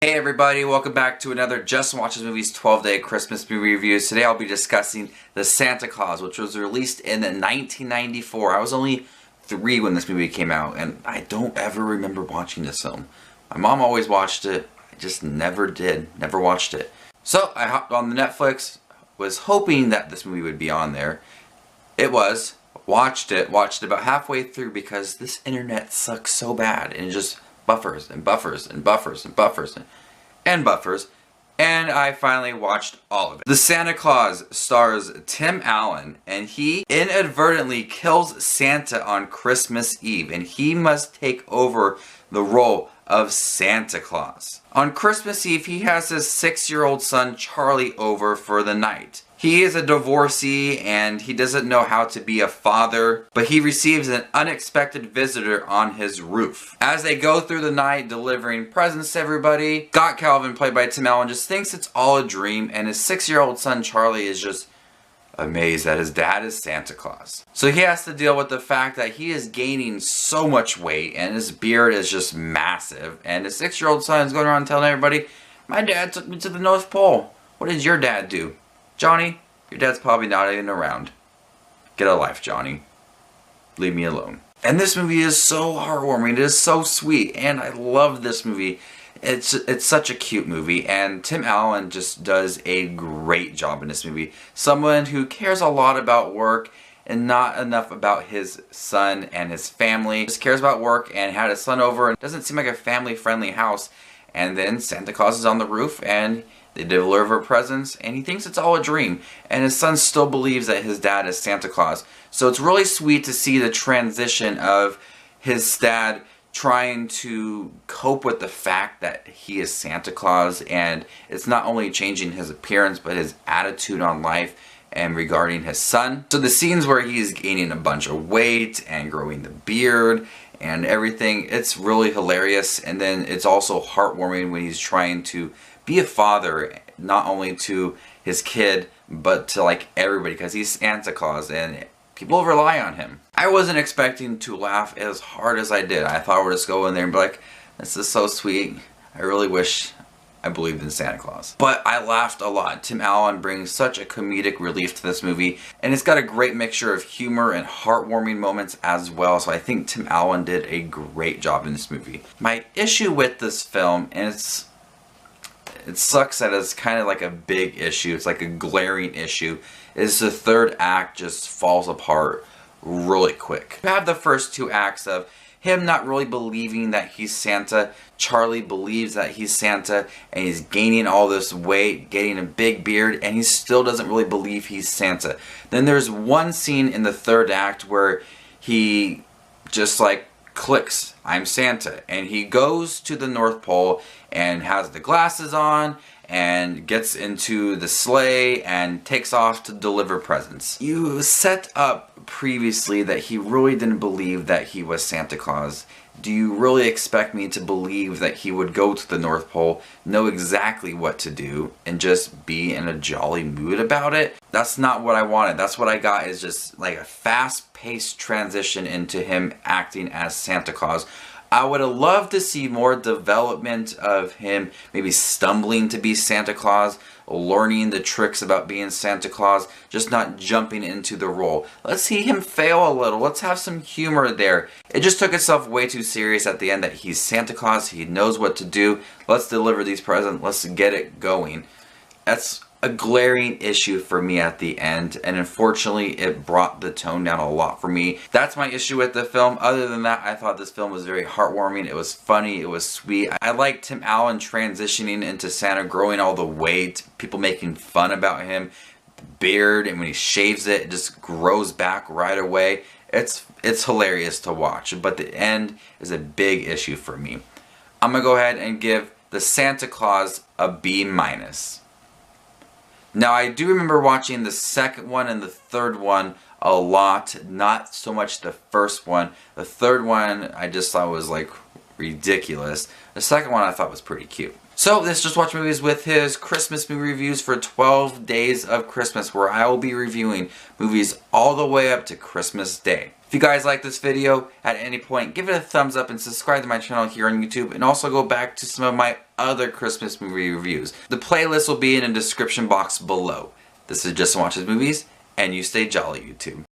Hey everybody, welcome back to another Just Watches Movies 12-day Christmas movie reviews. Today I'll be discussing The Santa Claus, which was released in 1994. I was only 3 when this movie came out, and I don't ever remember watching this film. My mom always watched it, I just never watched it. So I hopped on the Netflix, was hoping that this movie would be on there. It was, watched it about halfway through because this internet sucks so bad, and it just buffers and buffers and buffers and buffers and buffers, and I finally watched all of it. The Santa Claus stars Tim Allen, and he inadvertently kills Santa on Christmas Eve, and he must take over the role of Santa Claus. On Christmas Eve, he has his 6-year-old son Charlie over for the night. He is a divorcee and he doesn't know how to be a father, but he receives an unexpected visitor on his roof. As they go through the night delivering presents to everybody, Scott Calvin, played by Tim Allen, just thinks it's all a dream, and his 6-year-old son Charlie is just amazed that his dad is Santa Claus. So he has to deal with the fact that he is gaining so much weight and his beard is just massive, and his 6-year-old son is going around telling everybody, "My dad took me to the North Pole. What did your dad do? Johnny, your dad's probably not even around. Get a life, Johnny. Leave me alone." And this movie is so heartwarming. It is so sweet, and I love this movie. It's such a cute movie, and Tim Allen just does a great job in this movie. Someone who cares a lot about work and not enough about his son and his family. Just cares about work and had his son over, and doesn't seem like a family-friendly house. And then Santa Claus is on the roof, and they deliver presents, and he thinks it's all a dream. And his son still believes that his dad is Santa Claus. So it's really sweet to see the transition of his dad trying to cope with the fact that he is Santa Claus, and it's not only changing his appearance, but his attitude on life and regarding his son. So the scenes where he's gaining a bunch of weight and growing the beard and everything, it's really hilarious. And then it's also heartwarming when he's trying to be a father, not only to his kid, but to like everybody, because he's Santa Claus and people rely on him. I wasn't expecting to laugh as hard as I did. I thought I would just go in there and be like, this is so sweet. I really wish I believed in Santa Claus. But I laughed a lot. Tim Allen brings such a comedic relief to this movie, and it's got a great mixture of humor and heartwarming moments as well. So I think Tim Allen did a great job in this movie. My issue with this film, and it sucks that it's kind of like a big issue, it's like a glaring issue, is the third act just falls apart really quick. You have the first 2 acts of him not really believing that he's Santa. Charlie believes that he's Santa, and he's gaining all this weight, getting a big beard, and he still doesn't really believe he's Santa. Then there's one scene in the third act where he just like clicks, I'm Santa, and he goes to the North Pole and has the glasses on and gets into the sleigh and takes off to deliver presents. You set up previously that he really didn't believe that he was Santa Claus. Do you really expect me to believe that he would go to the North Pole, know exactly what to do, and just be in a jolly mood about it? That's not what I wanted. That's what I got, is just like a fast-paced transition into him acting as Santa Claus. I would have loved to see more development of him maybe stumbling to be Santa Claus, learning the tricks about being Santa Claus, just not jumping into the role. Let's see him fail a little. Let's have some humor there. It just took itself way too serious at the end that he's Santa Claus, he knows what to do. Let's deliver these presents, let's get it going. That's a glaring issue for me at the end, and unfortunately it brought the tone down a lot for me. That's my issue with the film. Other than that, I thought this film was very heartwarming. It was funny, it was sweet. I liked Tim Allen transitioning into Santa, growing all the weight, people making fun about him, beard, and when he shaves it, it just grows back right away. It's hilarious to watch, but the end is a big issue for me. I'm gonna go ahead and give The Santa Claus a B-. Now, I do remember watching the second one and the third one a lot, not so much the first one. The third one I just thought was like ridiculous. The second one I thought was pretty cute. So this Just Watch Movies with his Christmas movie reviews for 12 Days of Christmas, where I will be reviewing movies all the way up to Christmas Day. If you guys like this video at any point, give it a thumbs up and subscribe to my channel here on YouTube, and also go back to some of my other Christmas movie reviews. The playlist will be in the description box below. This is Just Watch Movies, and you stay jolly, YouTube.